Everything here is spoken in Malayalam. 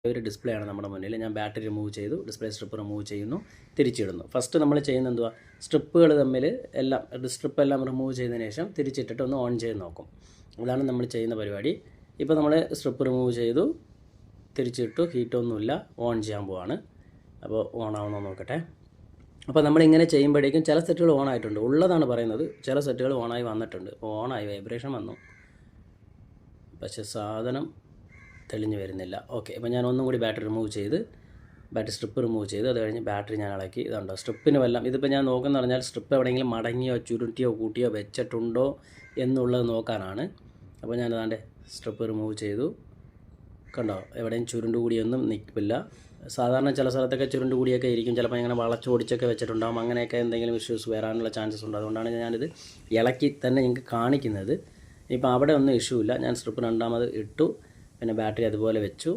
ഒരു ഡിസ്പ്ലേ ആണ് നമ്മുടെ മുന്നിൽ. ഞാൻ ബാറ്ററി റിമൂവ് ചെയ്തു, ഡിസ്പ്ലേ സ്ട്രിപ്പ് റിമൂവ് ചെയ്യുന്നു, തിരിച്ചിടുന്നു. ഫസ്റ്റ് നമ്മൾ ചെയ്യുന്ന എന്തുവാ, സ്ട്രിപ്പുകൾ തമ്മിൽ എല്ലാം സ്ട്രിപ്പെല്ലാം റിമൂവ് ചെയ്തതിന് ശേഷം തിരിച്ചിട്ടിട്ട് ഒന്ന് ഓൺ ചെയ്ത് നോക്കും. അതാണ് നമ്മൾ ചെയ്യുന്ന പരിപാടി. ഇപ്പോൾ നമ്മൾ സ്ട്രിപ്പ് റിമൂവ് ചെയ്തു, തിരിച്ചിട്ടു, ഹീറ്റൊന്നുമില്ല, ഓൺ ചെയ്യാൻ പോവാണ്. അപ്പോൾ ഓൺ ആവുന്നോ നോക്കട്ടെ. അപ്പോൾ നമ്മളിങ്ങനെ ചെയ്യുമ്പോഴേക്കും ചില സെറ്റുകൾ ഓൺ ആയിട്ടുണ്ട്, ഉള്ളതാണ് പറയുന്നത്. ചില സെറ്റുകൾ ഓണായി വന്നിട്ടുണ്ട്. ഓണായി വൈബ്രേഷൻ വന്നു, പക്ഷേ സാധനം തെളിഞ്ഞ് വരുന്നില്ല. ഓക്കെ, അപ്പോൾ ഞാൻ ഒന്നും കൂടി ബാറ്ററി റിമൂവ് ചെയ്ത്, ബാറ്ററി സ്ട്രിപ്പ് റിമൂവ് ചെയ്ത്, അത് കഴിഞ്ഞ് ബാറ്ററി ഞാൻ ഇളക്കി. ഇതുണ്ടോ സ്ട്രിപ്പിന് വല്ലതും, ഇതിപ്പോൾ ഞാൻ നോക്കുന്ന പറഞ്ഞാൽ സ്ട്രിപ്പ് എവിടെയെങ്കിലും മടങ്ങിയോ ചുരുട്ടിയോ കൂട്ടിയോ വെച്ചിട്ടുണ്ടോ എന്നുള്ളത് നോക്കാനാണ്. അപ്പോൾ ഞാൻ അതാണ്ട് സ്ട്രിപ്പ് റിമൂവ് ചെയ്തു. കണ്ടോ, എവിടെയും ചുരുണ്ട് കൂടിയൊന്നും നിൽക്കില്ല. സാധാരണ ചില സ്ഥലത്തൊക്കെ ചുരുണ്ട് കൂടിയൊക്കെ ഇരിക്കും, ചിലപ്പോൾ ഇങ്ങനെ വളച്ചോടിച്ചൊക്കെ വെച്ചിട്ടുണ്ടാകും. അങ്ങനെയൊക്കെ എന്തെങ്കിലും ഇഷ്യൂസ് വരാനുള്ള ചാൻസസ് ഉണ്ട്. അതുകൊണ്ടാണ് ഞാനിത് ഇളക്കി തന്നെ നിങ്ങൾക്ക് കാണിക്കുന്നത്. ഇപ്പോൾ അവിടെ ഒന്നും ഇഷ്യൂ ഇല്ല. ഞാൻ സ്ട്രിപ്പ് രണ്ടാമത് ഇട്ടു, പിന്നെ ബാറ്ററി അതുപോലെ വെച്ചു.